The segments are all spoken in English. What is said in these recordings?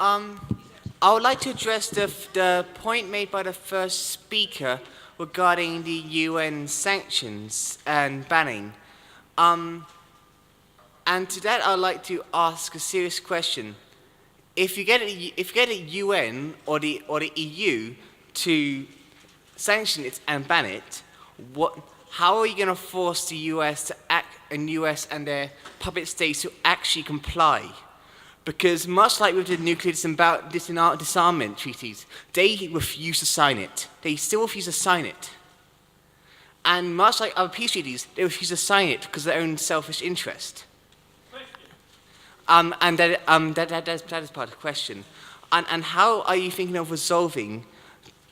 I would like to address the point made by the first speaker regarding the UN sanctions and banning. And to that, I'd like to ask a serious question. If you get a UN or the EU to sanction it and ban it, how are you going to force the US to act, and US and their puppet states to actually comply? Because much like with the nuclear disarmament treaties, they refuse to sign it. They still refuse to sign it. And much like other peace treaties, they refuse to sign it because of their own selfish interest. And that is part of the question. And how are you thinking of resolving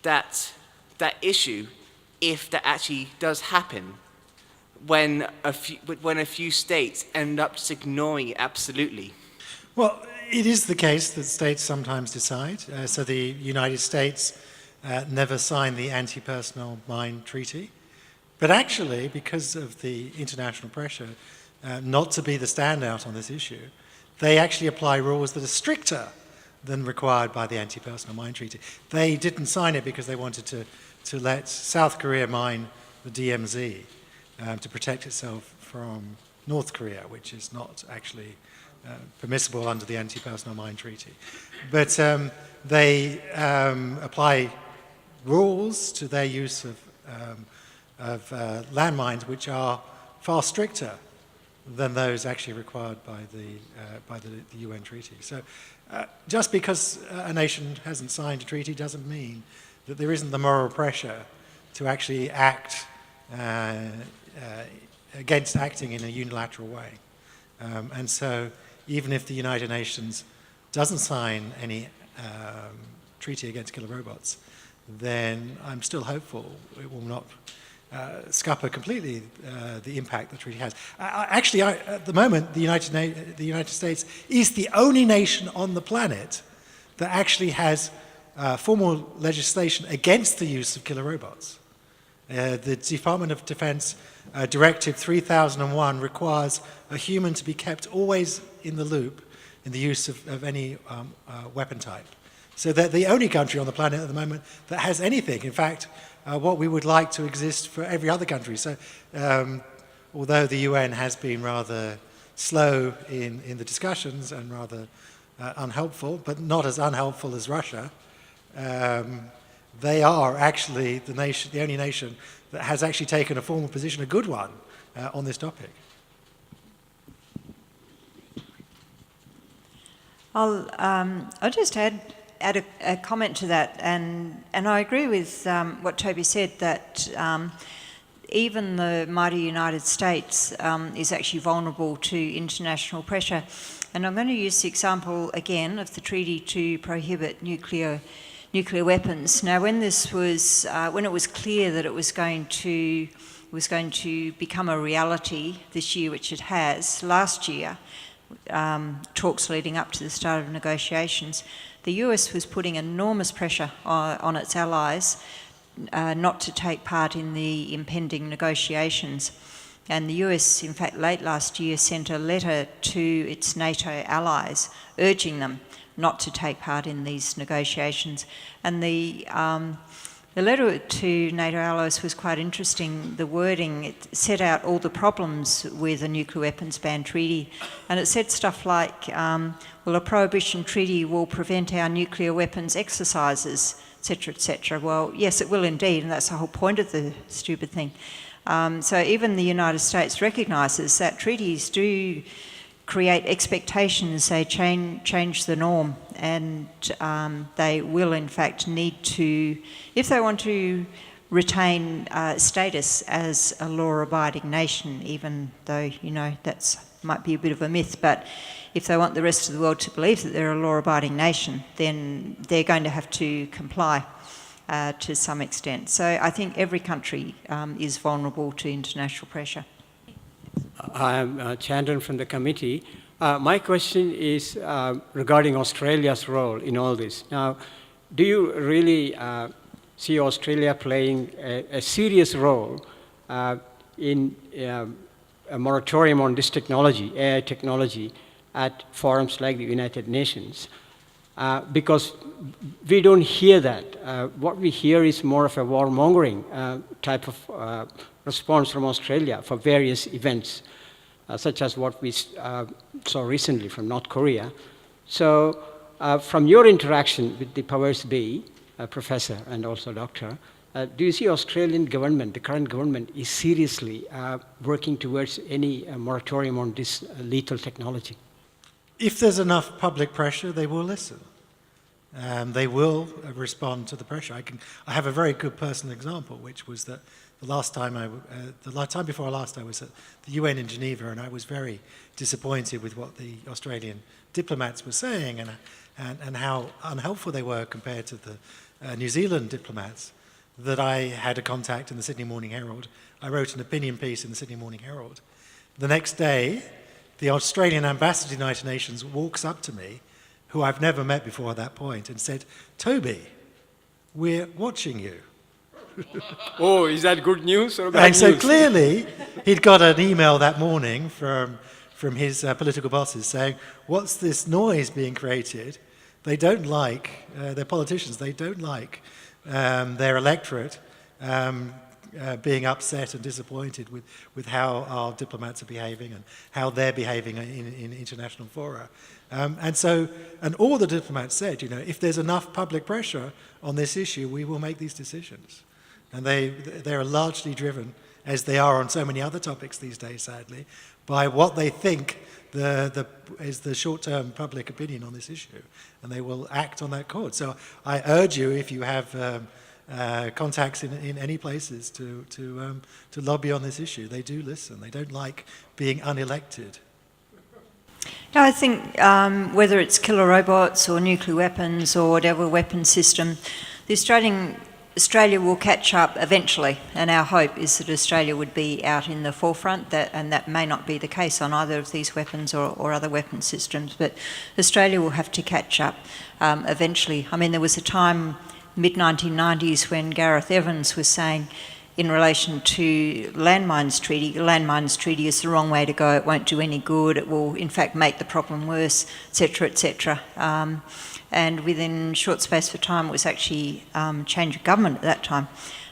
that issue if that actually does happen, when a few states end up just ignoring it absolutely? Well, it is the case that states sometimes decide. So the United States never signed the Anti-Personnel Mine Treaty. But actually, because of the international pressure not to be the standout on this issue, they actually apply rules that are stricter than required by the Anti-Personnel Mine Treaty. They didn't sign it because they wanted to let South Korea mine the DMZ to protect itself from North Korea, which is not actually permissible under the Anti-Personnel Mine Treaty. But they apply rules to their use of landmines which are far stricter than those actually required by the UN treaty. So just because a nation hasn't signed a treaty doesn't mean that there isn't the moral pressure to actually act against acting in a unilateral way. And so even if the United Nations doesn't sign any treaty against killer robots, then I'm still hopeful it will not scupper completely the impact the treaty has. Actually, at the moment, the United States is the only nation on the planet that actually has formal legislation against the use of killer robots. The Department of Defense Directive 3001 requires a human to be kept always in the loop in the use of any weapon type. So they're the only country on the planet at the moment that has anything. In fact, what we would like to exist for every other country. So although the UN has been rather slow in the discussions and rather unhelpful, but not as unhelpful as Russia, they are actually the only nation that has actually taken a formal position, a good one, on this topic. I'll just add a comment to that, and I agree with what Toby said, that even the mighty United States is actually vulnerable to international pressure. And I'm going to use the example again of the treaty to prohibit nuclear weapons. Now, when it was clear that it was going to become a reality this year, which it has, last year, talks leading up to the start of negotiations, the US was putting enormous pressure on its allies not to take part in the impending negotiations. And the US, in fact, late last year sent a letter to its NATO allies urging them not to take part in these negotiations. And the letter to NATO allies was quite interesting. The wording, it set out all the problems with a nuclear weapons ban treaty, and it said stuff like, well, a prohibition treaty will prevent our nuclear weapons exercises, etc., etc. Well, yes, it will indeed, and that's the whole point of the stupid thing. So even the United States recognises that treaties do create expectations, they change the norm, and they will in fact need to, if they want to retain status as a law-abiding nation, even though, you know, that might be a bit of a myth, but if they want the rest of the world to believe that they're a law-abiding nation, then they're going to have to comply to some extent. So I think every country is vulnerable to international pressure. I am Chandran from the committee. My question is regarding Australia's role in all this. Now, do you really see Australia playing a serious role in a moratorium on this technology, AI technology, at forums like the United Nations? because we don't hear that. What we hear is more of a warmongering type of response from Australia for various events, such as what we saw recently from North Korea. So from your interaction with the powers be, Professor and also Doctor, do you see Australian government, the current government, is seriously working towards any moratorium on this lethal technology? If there's enough public pressure, they will listen. They will respond to the pressure. I have a very good personal example, which was that the time before last, I was at the UN in Geneva, and I was very disappointed with what the Australian diplomats were saying and how unhelpful they were compared to the New Zealand diplomats. That I had a contact in the Sydney Morning Herald. I wrote an opinion piece in the Sydney Morning Herald. The next day, the Australian ambassador to the United Nations walks up to me, who I've never met before at that point, and said, "Toby, we're watching you." Oh, is that good news or bad And so news? clearly, he'd got an email that morning from his political bosses saying, "What's this noise being created? They don't like, their politicians, they don't like their electorate being upset and disappointed with how our diplomats are behaving and how they're behaving in international fora." And all the diplomats said, if there's enough public pressure on this issue, we will make these decisions. And they are largely driven, as they are on so many other topics these days, sadly, by what they think is the short-term public opinion on this issue. And they will act on that chord. So I urge you, if you have contacts in any places, to lobby on this issue. They do listen. They don't like being unelected. No, I think whether it's killer robots or nuclear weapons or whatever weapon system, Australia will catch up eventually, and our hope is that Australia would be out in the forefront, and that may not be the case on either of these weapons or other weapon systems, but Australia will have to catch up eventually. I mean, there was a time, mid-1990s, when Gareth Evans was saying, in relation to landmines treaty is the wrong way to go, it won't do any good, it will in fact make the problem worse, etc., etc. And within a short space of time, it was actually change of government at that time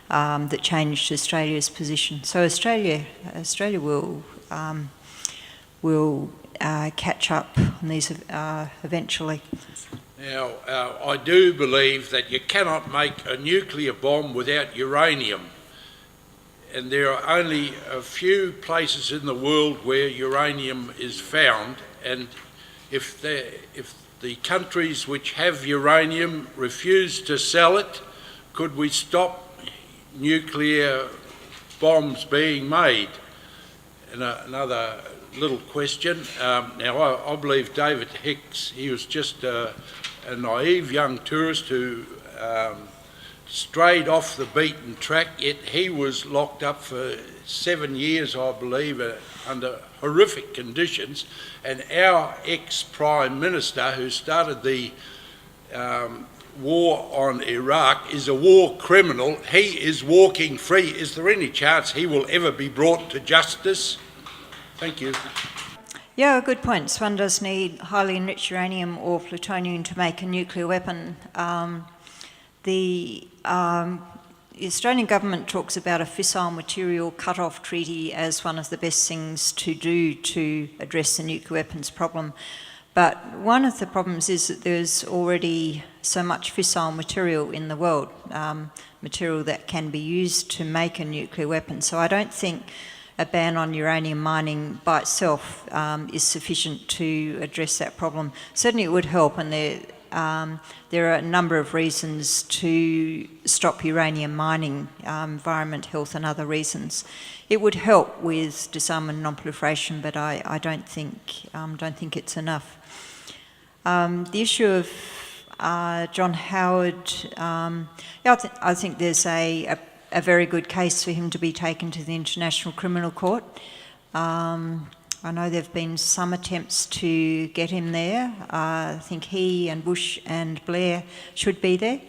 that changed Australia's position. So Australia will catch up on these eventually. Now, I do believe that you cannot make a nuclear bomb without uranium. And there are only a few places in the world where uranium is found, and if the countries which have uranium refuse to sell it, could we stop nuclear bombs being made? And another little question. Now, I believe David Hicks, he was just a naive young tourist who strayed off the beaten track, yet he was locked up for 7 years, I believe, under horrific conditions. And our ex-Prime Minister, who started the war on Iraq, is a war criminal. He is walking free. Is there any chance he will ever be brought to justice? Thank you. Yeah, good point. One does need highly enriched uranium or plutonium to make a nuclear weapon. The Australian government talks about a fissile material cut-off treaty as one of the best things to do to address the nuclear weapons problem. But one of the problems is that there's already so much fissile material in the world, material that can be used to make a nuclear weapon. So I don't think a ban on uranium mining by itself is sufficient to address that problem. Certainly it would help, and there are a number of reasons to stop uranium mining, environment, health and other reasons. It would help with disarmament and non-proliferation, but I don't think it's enough. The issue of John Howard, I think there's a very good case for him to be taken to the International Criminal Court. I know there have been some attempts to get him there. I think he and Bush and Blair should be there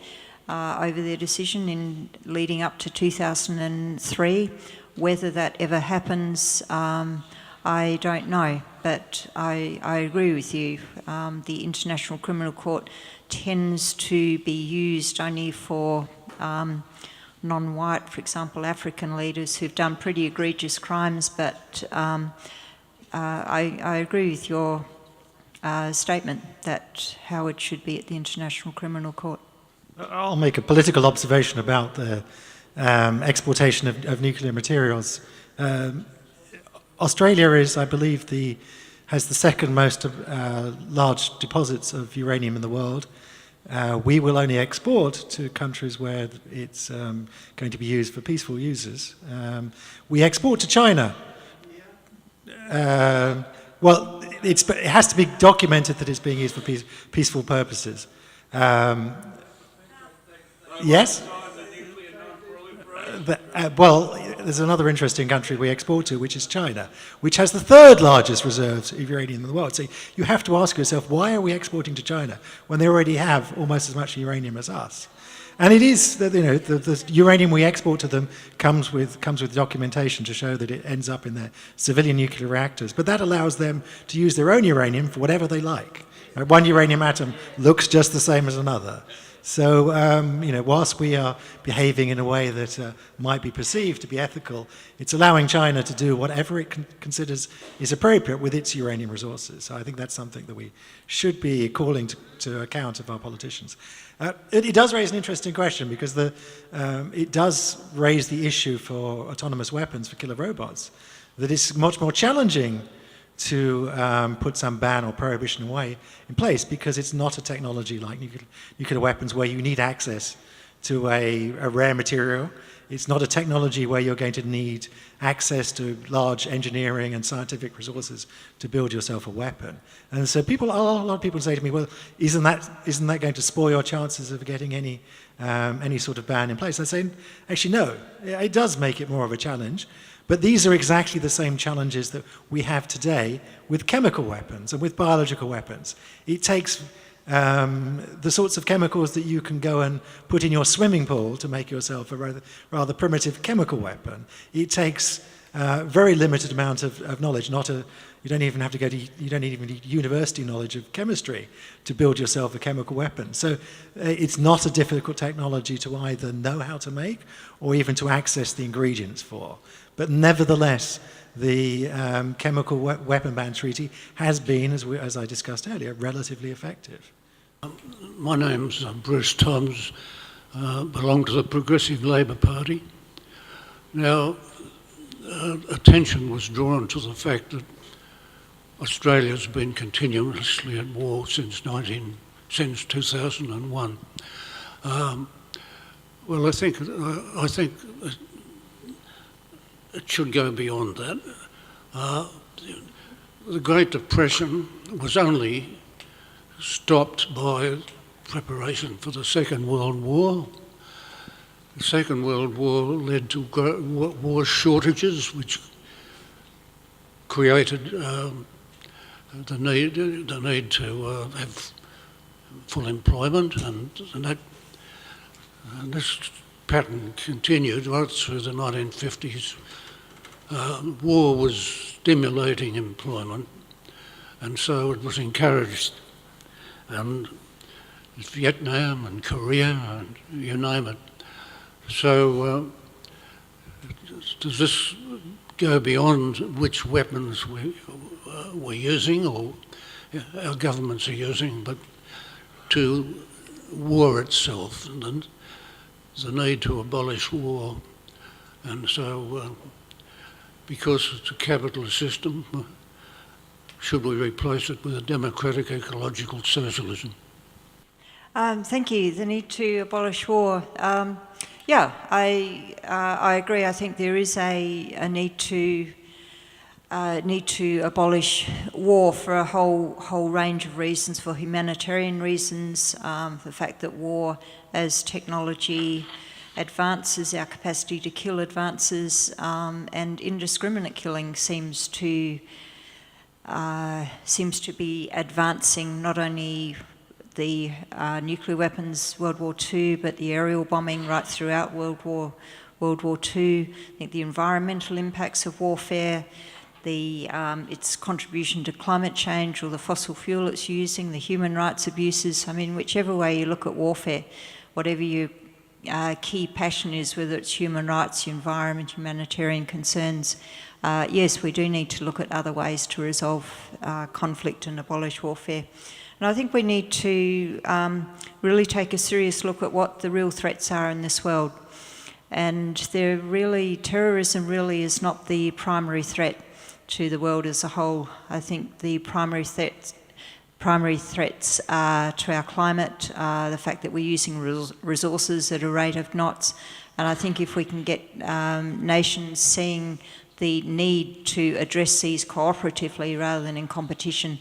over their decision in leading up to 2003. Whether that ever happens, I don't know. But I agree with you. The International Criminal Court tends to be used only for non-white, for example, African leaders who've done pretty egregious crimes, but I agree with your statement that Howard should be at the International Criminal Court. I'll make a political observation about the exportation of nuclear materials. Australia is, I believe, has the second most large deposits of uranium in the world. We will only export to countries where it's going to be used for peaceful users. We export to China. Well, it has to be documented that it's being used for peaceful purposes. Yes? Well, there's another interesting country we export to, which is China, which has the third largest reserves of uranium in the world. So you have to ask yourself, why are we exporting to China when they already have almost as much uranium as us? And it is, the uranium we export to them comes with documentation to show that it ends up in their civilian nuclear reactors. But that allows them to use their own uranium for whatever they like. One uranium atom looks just the same as another. So, whilst we are behaving in a way that might be perceived to be ethical, it's allowing China to do whatever it considers is appropriate with its uranium resources. So I think that's something that we should be calling to account of our politicians. It does raise an interesting question because it does raise the issue for autonomous weapons, for killer robots, that it's much more challenging to put some ban or prohibition in place because it's not a technology like nuclear weapons where you need access to a rare material. It's not a technology where you're going to need access to large engineering and scientific resources to build yourself a weapon. And so a lot of people say to me, well, isn't that going to spoil your chances of getting any sort of ban in place? I say, actually, no. It does make it more of a challenge. But these are exactly the same challenges that we have today with chemical weapons and with biological weapons. It takes the sorts of chemicals that you can go and put in your swimming pool to make yourself a rather primitive chemical weapon. It takes a very limited amount of knowledge. You don't even need university knowledge of chemistry to build yourself a chemical weapon. So it's not a difficult technology to either know how to make or even to access the ingredients for. But nevertheless, the chemical weapon ban treaty has been, as I discussed earlier, relatively effective. My name's Bruce Toms, belong to the Progressive Labour Party. Now, attention was drawn to the fact that Australia's been continuously at war since 2001. Well, I think it should go beyond that. The Great Depression was only stopped by preparation for the Second World War. The Second World War led to war shortages, which created the need to have full employment, and this pattern continued right through the 1950s. War was stimulating employment, and so it was encouraged. And Vietnam and Korea, and you name it. So does this go beyond which weapons we're using or our governments are using, but to war itself and the need to abolish war? And so because it's a capitalist system, should we replace it with a democratic ecological socialism? Thank you. The need to abolish war. Yeah, I agree. I think there is a need to abolish war for a whole range of reasons, for humanitarian reasons, the fact that war, as technology advances, our capacity to kill advances, and indiscriminate killing seems to be advancing, not only the nuclear weapons World War II, but the aerial bombing right throughout World War II. I think the environmental impacts of warfare its contribution to climate change or the fossil fuel it's using, the human rights abuses. I mean, whichever way you look at warfare, whatever your key passion is, whether it's human rights, environment, humanitarian concerns, yes, we do need to look at other ways to resolve conflict and abolish warfare. And I think we need to really take a serious look at what the real threats are in this world. And terrorism really is not the primary threat to the world as a whole. I think the primary threats are to our climate, the fact that we're using resources at a rate of knots. And I think if we can get nations seeing the need to address these cooperatively rather than in competition,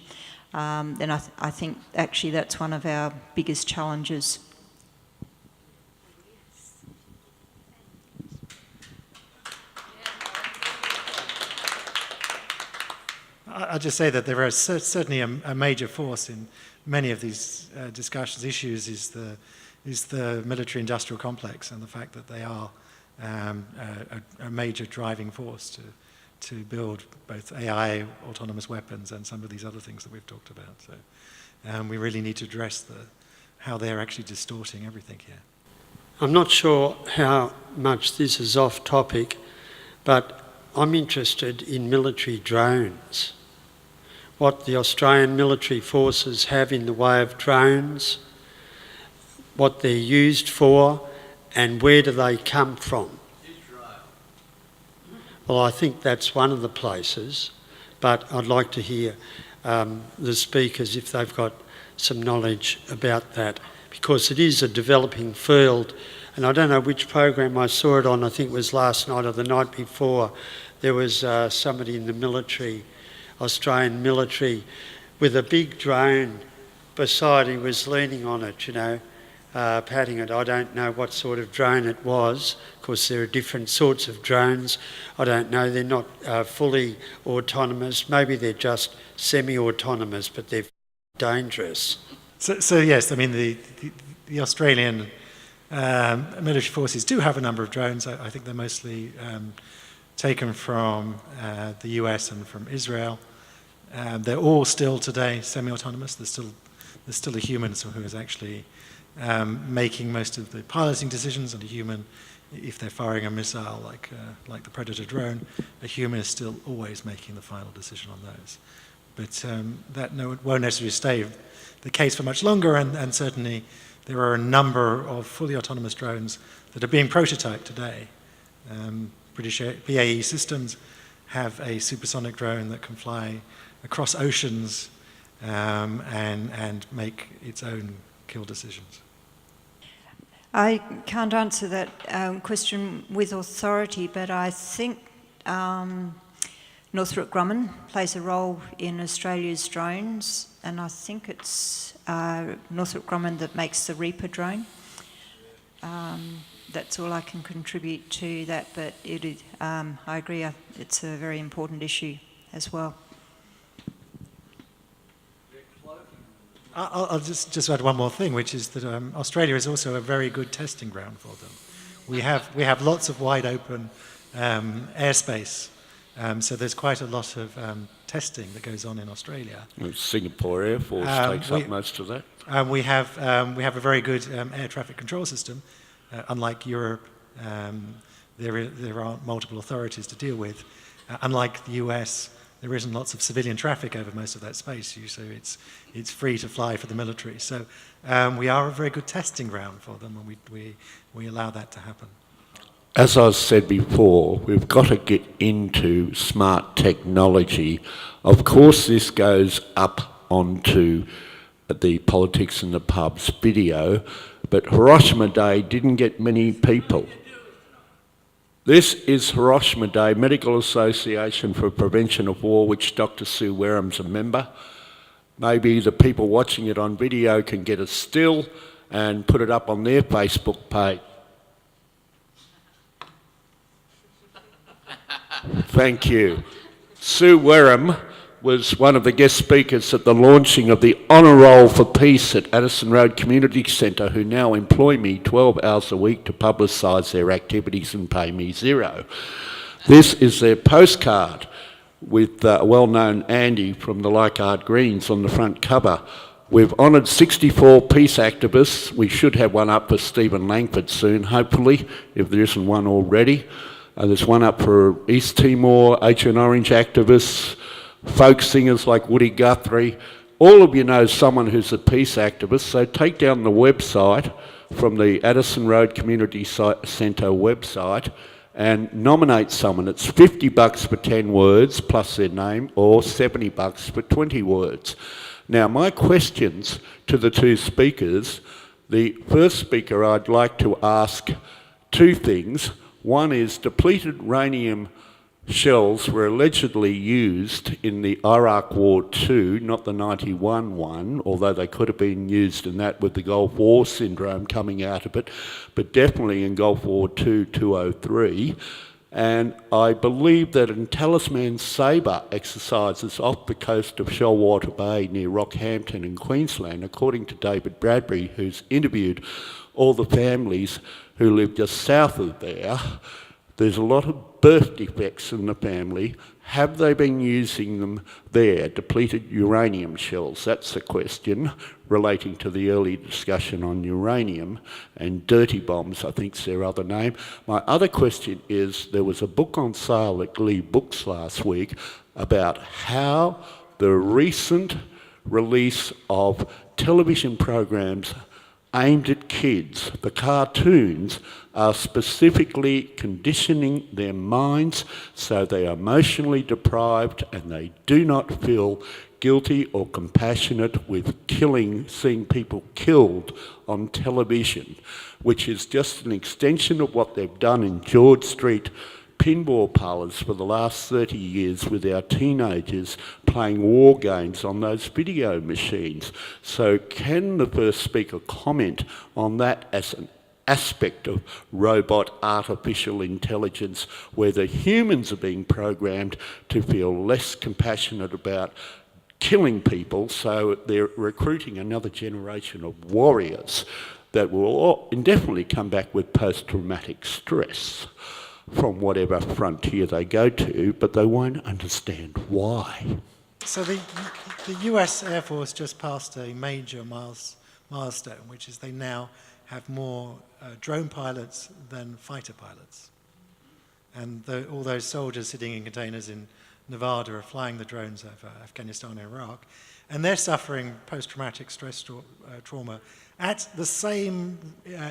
then I think actually that's one of our biggest challenges. I'll just say that there is certainly a major force in many of these issues is the military-industrial complex, and the fact that they are a major driving force to build both AI, autonomous weapons, and some of these other things that we've talked about. So we really need to address how they're actually distorting everything here. I'm not sure how much this is off topic, but I'm interested in military drones. What the Australian military forces have in the way of drones, what they're used for, and where do they come from? Israel. Well, I think that's one of the places, but I'd like to hear the speakers if they've got some knowledge about that, because it is a developing field. And I don't know which program I saw it on, I think it was last night or the night before. There was somebody in the military, Australian military, with a big drone beside him, was leaning on it, patting it. I don't know what sort of drone it was. Of course, there are different sorts of drones. I don't know, they're not fully autonomous. Maybe they're just semi-autonomous, but they're dangerous. So yes, I mean, the Australian military forces do have a number of drones. I think they're mostly taken from the US and from Israel. They're all still today semi-autonomous. There's still a human who is actually making most of the piloting decisions, and a human, if they're firing a missile like the Predator drone, a human is still always making the final decision on those. But that won't necessarily stay the case for much longer, and certainly there are a number of fully autonomous drones that are being prototyped today. British BAE Systems have a supersonic drone that can fly across oceans and make its own kill decisions. I can't answer that question with authority, but I think Northrop Grumman plays a role in Australia's drones, and I think it's Northrop Grumman that makes the Reaper drone. That's all I can contribute to that, but I agree, it's a very important issue as well. I'll just add one more thing, which is that Australia is also a very good testing ground for them. We have lots of wide open airspace, so there's quite a lot of testing that goes on in Australia. Singapore Air Force takes up most of that. We have a very good air traffic control system. Unlike Europe, there aren't multiple authorities to deal with. Unlike the US, there isn't lots of civilian traffic over most of that space, so it's free to fly for the military. So we are a very good testing ground for them, and we allow that to happen. As I said before, we've got to get into smart technology. Of course, this goes up onto the Politics in the Pubs video, but Hiroshima Day didn't get many people. This is Hiroshima Day, Medical Association for Prevention of War, which Dr Sue Wareham's a member. Maybe the people watching it on video can get a still and put it up on their Facebook page. Thank you. Sue Wareham was one of the guest speakers at the launching of the Honour Roll for Peace at Addison Road Community Centre, who now employ me 12 hours a week to publicise their activities and pay me $0. This is their postcard. with a well-known Andy from the Leichhardt Greens on the front cover. We've honoured 64 peace activists. We should have one up for Stephen Langford soon, hopefully, if there isn't one already. There's one up for East Timor, Agent Orange activists, folk singers like Woody Guthrie. All of you know someone who's a peace activist, so take down the website from the Addison Road Community Centre website and nominate someone. It's $50 for 10 words plus their name, or $70 for 20 words. Now, my questions to the two speakers, the first speaker I'd like to ask two things. One is depleted uranium shells were allegedly used in the Iraq War II, not the 91 one, although they could have been used in that with the Gulf War syndrome coming out of it, but definitely in Gulf War II 203. And I believe that in Talisman Sabre exercises off the coast of Shellwater Bay near Rockhampton in Queensland, according to David Bradbury, who's interviewed all the families who live just south of there, there's a lot of birth defects in the family. Have they been using them there, depleted uranium shells? That's the question relating to the early discussion on uranium, and dirty bombs, I think's their other name. My other question is, there was a book on sale at Glee Books last week about how the recent release of television programs aimed at kids, the cartoons, are specifically conditioning their minds so they are emotionally deprived and they do not feel guilty or compassionate with seeing people killed on television, which is just an extension of what they've done in George Street pinball parlours for the last 30 years with our teenagers playing war games on those video machines. So can the first speaker comment on that as an aspect of robot artificial intelligence where the humans are being programmed to feel less compassionate about killing people, so they're recruiting another generation of warriors that will indefinitely come back with post-traumatic stress from whatever frontier they go to, but they won't understand why. So the US Air Force just passed a major milestone, which is they now have more drone pilots than fighter pilots. And all those soldiers sitting in containers in Nevada are flying the drones over Afghanistan and Iraq, and they're suffering post-traumatic stress trauma at the same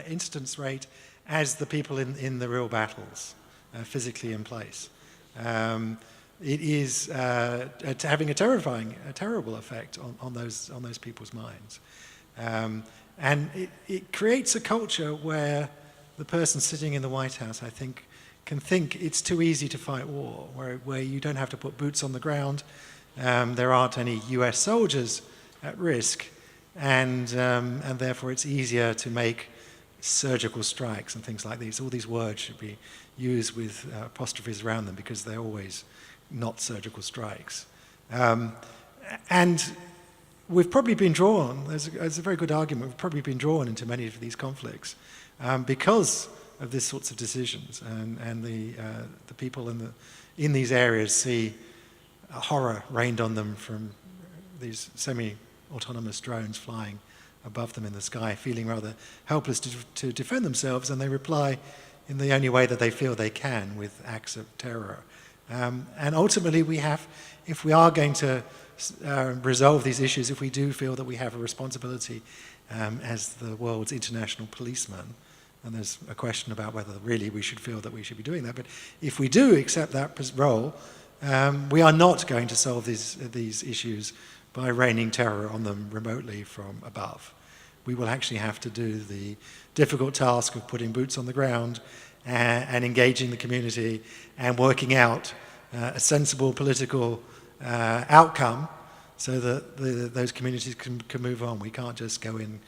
incidence rate as the people in the real battles, physically in place. It is having a terrible effect on those people's minds. And it creates a culture where the person sitting in the White House, I think, can think it's too easy to fight war, where you don't have to put boots on the ground, there aren't any US soldiers at risk, and therefore it's easier to make surgical strikes and things like these. All these words should be used with apostrophes around them because they're always not surgical strikes. And we've probably been drawn, there's a very good argument, we've probably been drawn into many of these conflicts because of these sorts of decisions, and the people in these areas see a horror rained on them from these semi-autonomous drones flying above them in the sky, feeling rather helpless to defend themselves, and they reply in the only way that they feel they can, with acts of terror. And ultimately if we are going to resolve these issues, if we do feel that we have a responsibility as the world's international policeman, and there's a question about whether really we should feel that we should be doing that, but if we do accept that role, we are not going to solve these issues by raining terror on them remotely from above. We will actually have to do the difficult task of putting boots on the ground and engaging the community and working out a sensible political outcome so that those communities can move on. We can't just go in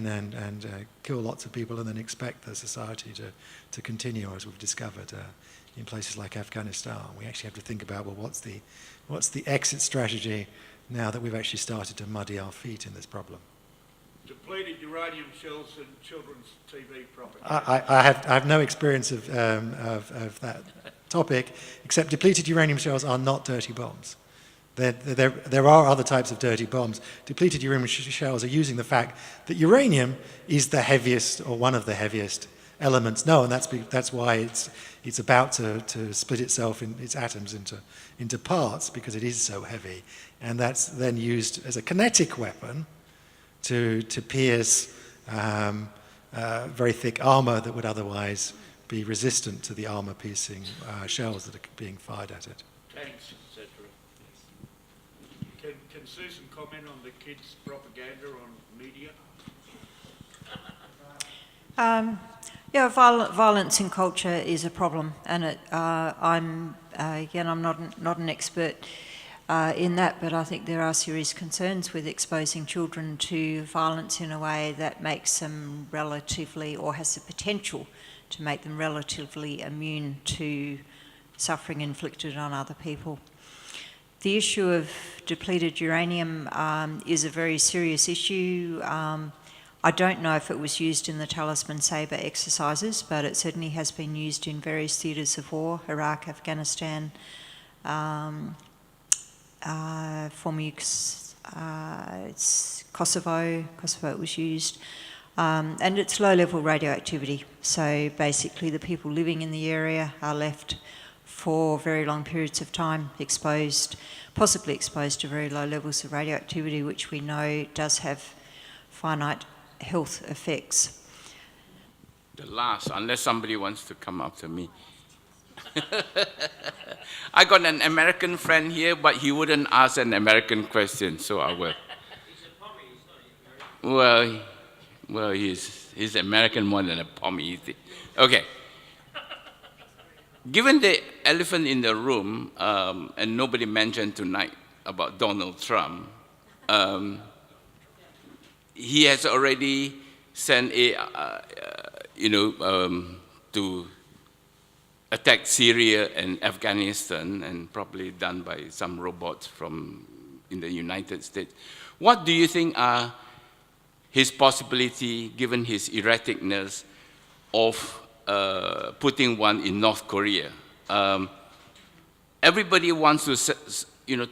and kill lots of people and then expect the society to continue, as we've discovered in places like Afghanistan. We actually have to think about, well, what's the exit strategy now that we've actually started to muddy our feet in this problem? Depleted uranium shells in children's TV propaganda. I have no experience of that topic, except depleted uranium shells are not dirty bombs. There are other types of dirty bombs. Depleted uranium shells are using the fact that uranium is the heaviest, or one of the heaviest elements known. That's why it's about to split itself in its atoms into parts, because it is so heavy. And that's then used as a kinetic weapon to pierce very thick armor that would otherwise be resistant to the armor-piercing shells that are being fired at it. Tanks, etc. Can Susan comment on the kids' propaganda on media? Yeah, violence in culture is a problem, and I'm not an expert in that, but I think there are serious concerns with exposing children to violence in a way that makes them relatively, or has the potential to make them relatively immune to suffering inflicted on other people. The issue of depleted uranium is a very serious issue. I don't know if it was used in the Talisman Sabre exercises, but it certainly has been used in various theatres of war, Iraq, Afghanistan, it's Kosovo it was used. And it's low-level radioactivity. So basically the people living in the area are left for very long periods of time possibly exposed to very low levels of radioactivity, which we know does have finite health effects. The last, unless somebody wants to come after me. I got an American friend here, but he wouldn't ask an American question, so I will. Well, he's American more than a pommy. Okay. Given the elephant in the room, and nobody mentioned tonight about Donald Trump, he has already sent to attack Syria and Afghanistan, and probably done by some robots in the United States. What do you think are his possibility, given his erraticness, of putting one in North Korea? Everybody wants to,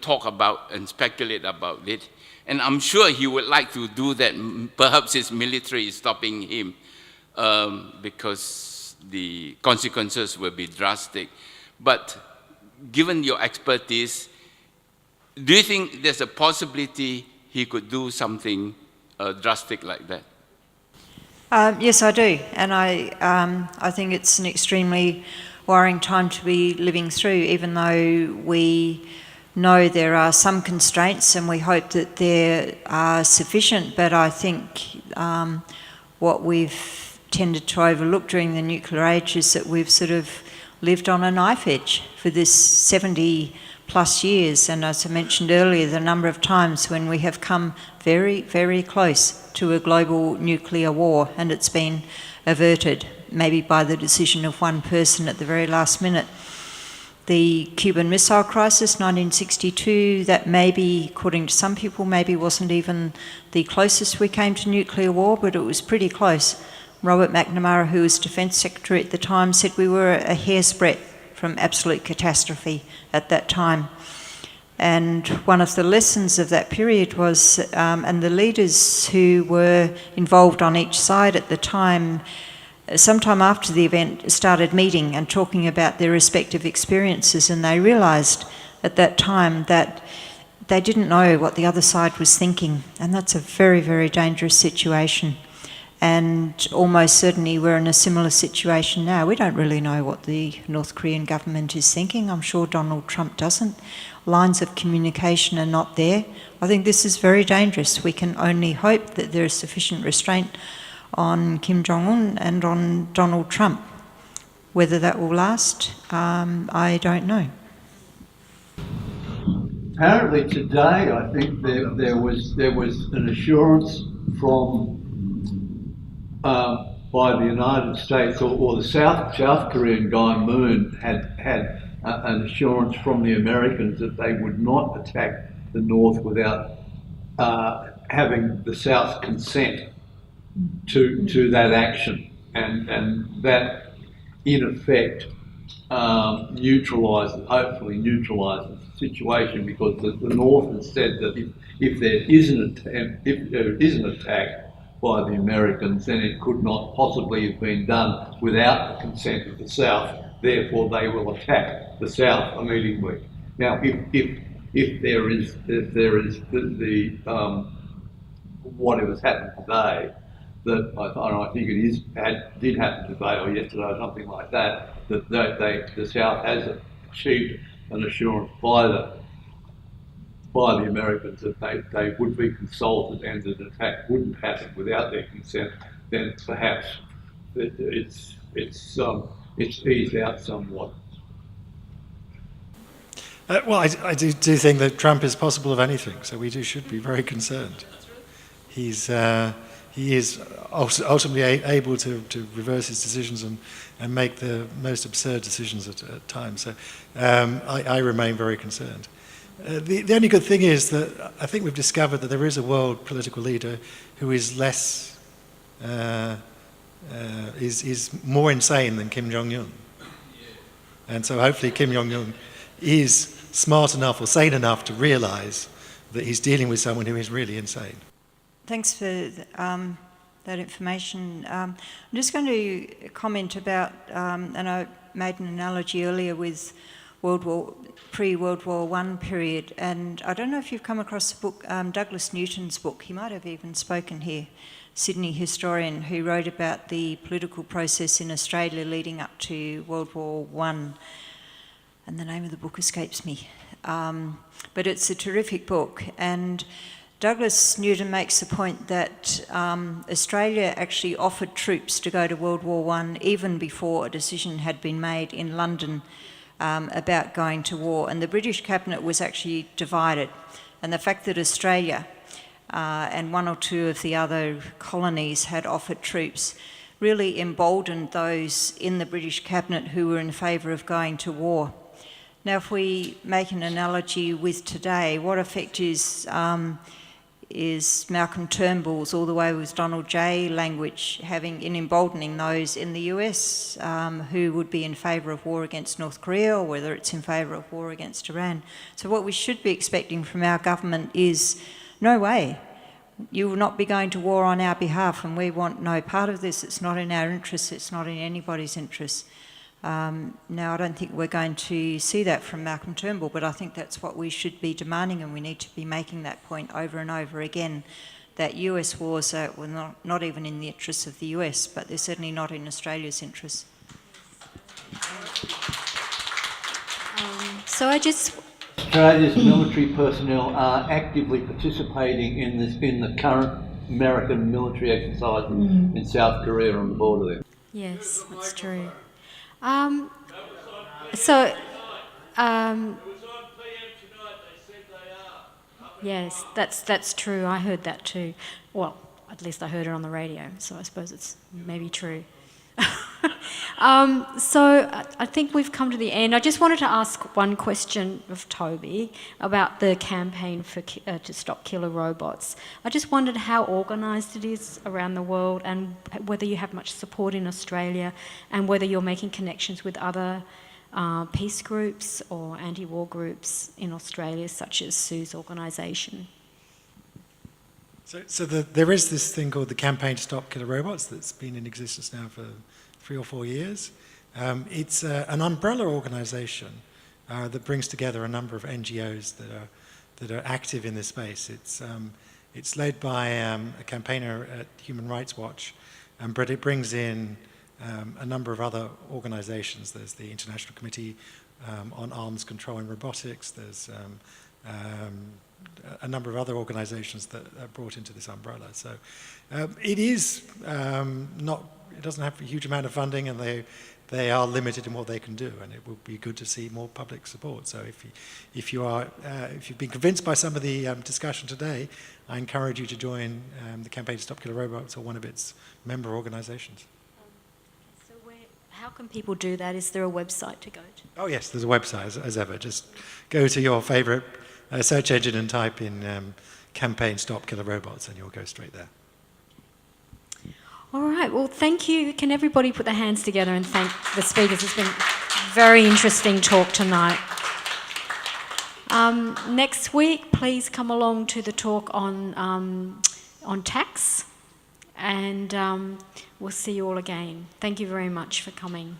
talk about and speculate about it, and I'm sure he would like to do that. Perhaps his military is stopping him because the consequences will be drastic. But given your expertise, do you think there's a possibility he could do something drastic like that? Yes, I do, and I think it's an extremely worrying time to be living through, even though we know there are some constraints and we hope that there are sufficient, but I think what we've tended to overlook during the nuclear age is that we've sort of lived on a knife edge for this 70 plus years, and as I mentioned earlier, the number of times when we have come very, very close to a global nuclear war, and it's been averted, maybe by the decision of one person at the very last minute. The Cuban Missile Crisis, 1962, that maybe, according to some people, maybe wasn't even the closest we came to nuclear war, but it was pretty close. Robert McNamara, who was Defence Secretary at the time, said we were a hair's breadth from absolute catastrophe at that time. And one of the lessons of that period was, and the leaders who were involved on each side at the time, sometime after the event, started meeting and talking about their respective experiences, and they realised at that time that they didn't know what the other side was thinking, and that's a very, very dangerous situation. And almost certainly we're in a similar situation now. We don't really know what the North Korean government is thinking. I'm sure Donald Trump doesn't. Lines of communication are not there. I think this is very dangerous. We can only hope that there is sufficient restraint on Kim Jong-un and on Donald Trump. Whether that will last, I don't know. Apparently today, I think there was an assurance from by the United States or the South Korean guy Moon had an assurance from the Americans that they would not attack the North without having the South's consent to that action, and that in effect hopefully neutralises the situation, because the North has said that if there is an attack by the Americans, then it could not possibly have been done without the consent of the South. Therefore, they will attack the South immediately. Now, if there is whatever's happened today, that I think did happen today or yesterday or something like that, that the South has achieved an assurance by the Americans that they would be consulted and that an attack wouldn't happen without their consent, then perhaps it's eased out somewhat. Well, I do think that Trump is possible of anything, so we should be very concerned. He is ultimately able to reverse his decisions and make the most absurd decisions at times. So I remain very concerned. The only good thing is that I think we've discovered that there is a world political leader who is less, is more insane than Kim Jong-un. And so hopefully Kim Jong-un is smart enough or sane enough to realise that he's dealing with someone who is really insane. Thanks for that information. I'm just going to comment about, and I made an analogy earlier with pre-World War I period, and I don't know if you've come across the book, Douglas Newton's book. He might have even spoken here, Sydney historian who wrote about the political process in Australia leading up to World War I, and the name of the book escapes me. But it's a terrific book, and Douglas Newton makes the point that Australia actually offered troops to go to World War I even before a decision had been made in London about going to war, and the British cabinet was actually divided, and the fact that Australia and one or two of the other colonies had offered troops really emboldened those in the British cabinet who were in favour of going to war. Now, if we make an analogy with today, what effect is Malcolm Turnbull's all the way with Donald J language having in emboldening those in the US who would be in favour of war against North Korea, or whether it's in favour of war against Iran? So what we should be expecting from our government is, no way, you will not be going to war on our behalf, and we want no part of this. It's not in our interests, it's not in anybody's interests. Now, I don't think we're going to see that from Malcolm Turnbull, but I think that's what we should be demanding, and we need to be making that point over and over again, that US wars were not even in the interests of the US, but they're certainly not in Australia's interests. Australia's military personnel are actively participating in the current American military exercise in South Korea on the border there. Yes, that's true. Yes, that's true. I heard that too. Well, at least I heard it on the radio, so I suppose it's maybe true. So I think we've come to the end. I just wanted to ask one question of Toby about the campaign for to stop killer robots. I just wondered how organised it is around the world, and whether you have much support in Australia, and whether you're making connections with other peace groups or anti-war groups in Australia, such as Sue's organisation. So there is this thing called the Campaign to Stop Killer Robots that's been in existence now for 3 or 4 years. It's an umbrella organisation that brings together a number of NGOs that are active in this space. It's led by a campaigner at Human Rights Watch, but it brings in a number of other organisations. There's the International Committee on Arms Control and Robotics. There's a number of other organisations that are brought into this umbrella. So it is it doesn't have a huge amount of funding, and they are limited in what they can do, and it would be good to see more public support. So if you've been convinced by some of the discussion today, I encourage you to join the Campaign to Stop Killer Robots or one of its member organisations. So how can people do that? Is there a website to go to? Oh yes, there's a website as ever. Just go to your favourite search engine and type in Campaign Stop Killer Robots, and you'll go straight there. All right, well, thank you. Can everybody put their hands together and thank the speakers? It's been Very interesting talk tonight. Next week, please come along to the talk on tax, and we'll see you all again. Thank you very much for coming.